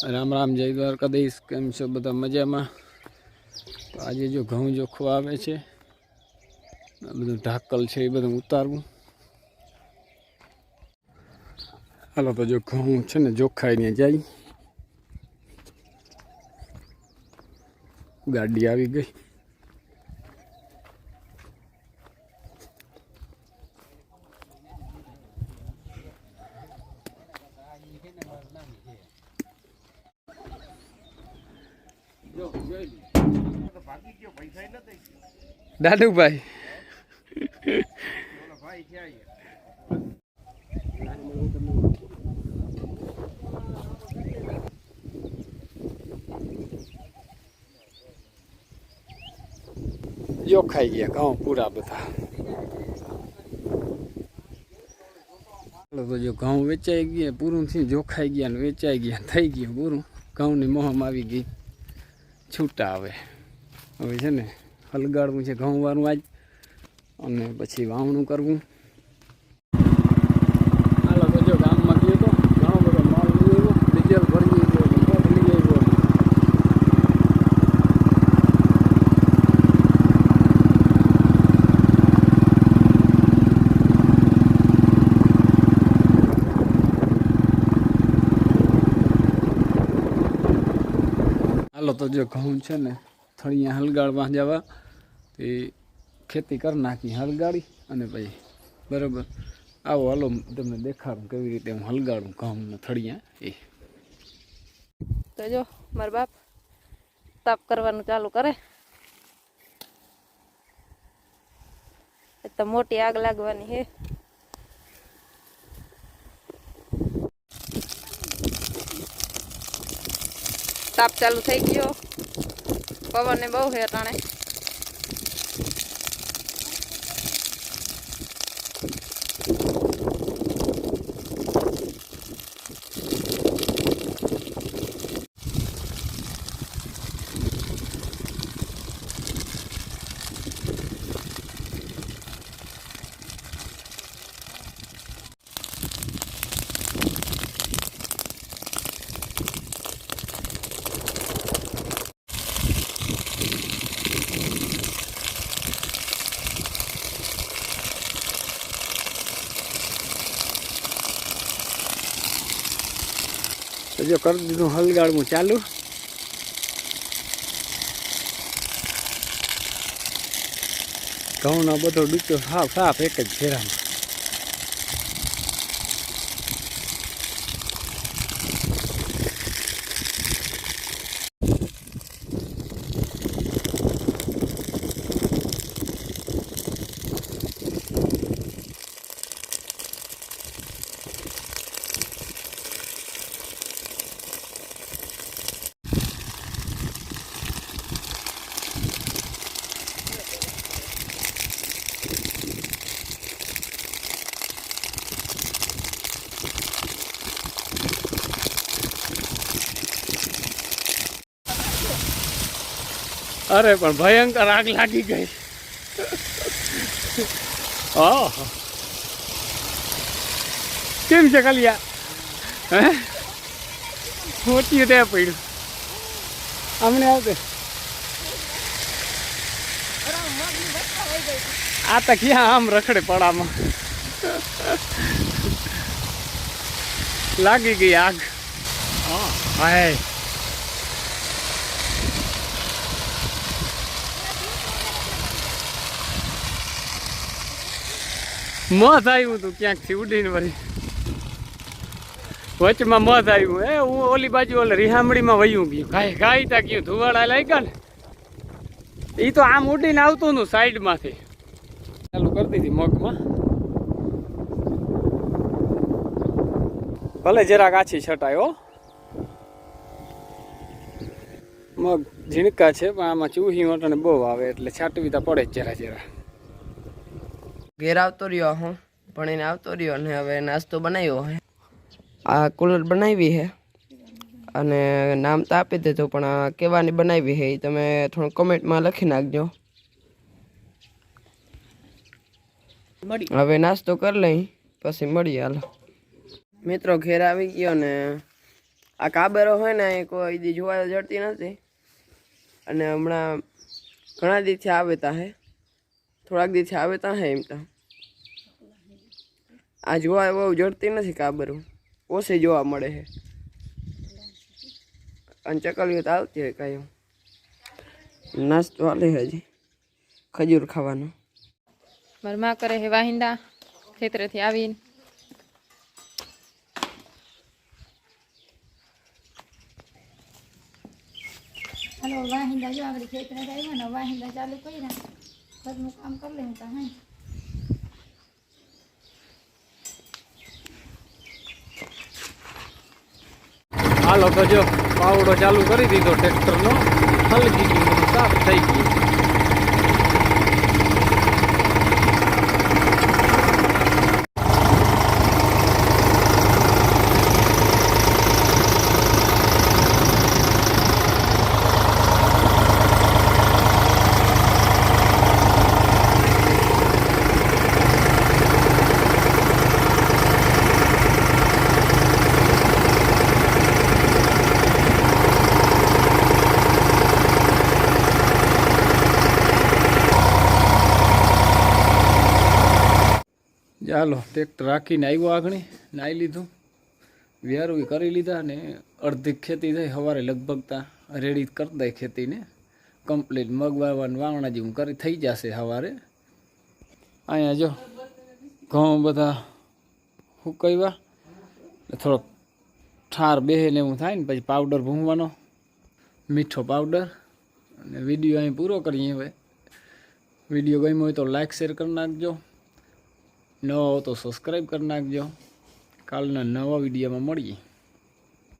રામ રામ, જય દ્વારકાધીશ। કેમ છો બધા? મજામાં? તો આજે જો ઘઉં જોખવા આવે છે, આ બધું ઢાકલ છે એ બધું ઉતારવું। હાલો તો જો ઘઉં છે ને જોખાઈને જાય, ગાડી આવી ગઈ। દાદુભાઈ જોખાઈ ગયા ઘઉં પૂરા બધા। તો જો ઘઉં વેચાઈ ગયા, પૂરું થી જોખાઈ ગયા ને વેચાઈ ગયા, થઈ ગયું પૂરું। ઘઉંની મોહમાં આવી ગઈ છૂટા। હવે છે ને હલગાડવું છે ઘઉં વાળું આજ, અને પછી વાવણું કરવું। હાલો તો જો ગામમાં ગયો તો ઘણો બધો માલ લઈ આવ્યો, ડીઝલ ભરી ગયો, લઈ આવ્યો। હાલો તો જો ઘઉં છે ને થળિયા હલગાડવા જવા, તે ખેતી કરી નાખી હલગાડી અને પછી બરાબર। આવો હાલો તમને દેખાડું કેવી રીતે હું હલગાડું ઘઉંના થળિયા એ। તો જો મારા બાપ તાપ કરવાનું ચાલુ કરે, તો મોટી આગ લાગવાની છે। તાપ ચાલુ થઈ ગયો, પવન ને બહુ છે અટાણે। તો જો કરી દીધું હલગાડવું ચાલુ। ઘઉંનો બધો ડૂચો સાફ સાફ એક જ ફેરામાં। અરે પણ ભયંકર આગ લાગી ગઈ। કેમ છે કલિયા? હે મોટી તે પડ્યું અમને આવતે આ તો ક્યાં આમ રખડે પડામાં લાગી ગઈ આગ। હાય મધ આવ્યું હતું ક્યાંકથી ઉડીને વળી વચમાં મધ આવ્યું। હું ઓલી બાજુ ઓલે રિહામણીમાં વયું ગયું, ગાય તા ગયું, ધુવાડા લાગ્યા ને એ તો આમ ઉડીને આવતું હતું સાઈડમાંથી। ચાલુ કરી દીધી મગમાં, ભલે જરાક આછી છટાય હો। મગ ઝીણકા છે પણ આમાં ચૂહી વટાણે બહુ આવે એટલે છાંટવી તો પડે જ જરા જરા। ઘેર આવતો રહ્યો હું ભણીને આવતો રહ્યો અને હવે નાસ્તો બનાવ્યો હે। આ કુલર બનાવી છે અને નામ તો આપી દીધું, પણ આ કેવાની બનાવી છે એ તમે થોડું કમેન્ટમાં લખી નાખજો। હવે નાસ્તો કરી લઈ પછી મળીએ। હાલો મિત્રો, ઘેર આવી ગયો ને આ કાબરો હોય ને એ કોઈ દી જોવા જડતી નથી અને હમણાં ઘણા દીથી આવે તા હે થોડાક દીથી આવે તા હે એમ તો આ જોવા બહુ જડતી નથી કાબરું ઓછી જોવા મળે છે અને ચકલીઓ તો આવતી હોય કાંઈ નાસ્તો હાલે હજી ખજૂર ખાવાનો મારી માં કરે છે વાહિંદા ખેતરેથી આવીને હલો વાહિંદા જો આગળ ખેતરે આવ્યા ને વાહિંદા ચાલુ કર્યા ઘરનું કામ કરી લેવું તા હા હાલો તો જો પાવડો ચાલુ કરી દીધો ટ્રેક્ટરનો હલકી ગયું સાફ થઈ ગયું ચાલો ટ્રેક્ટર રાખીને આવ્યો આગળ નાહી લીધું વેરું કરી લીધા ને અડધી ખેતી થઈ સવારે લગભગ ત્યાં રેડી કરી દે ખેતીને કમ્પ્લીટ મગ વાવવાનું વાવણા જેવું કરી થઈ જશે સવારે અહીંયા જો ઘઉં બધા સુકાવ્યા થોડોક ઠાર બેહે ને એવું થાય ને પછી પાવડર ભૂંગવાનો મીઠો પાવડર અને વિડીયો અહીં પૂરો કરીએ હવે વિડીયો ગમ્યો હોય તો લાઈક શેર કરી નાખજો નવા હો તો સબસ્ક્રાઈબ કરી નાખજો કાલના નવા વિડીયોમાં મળીએ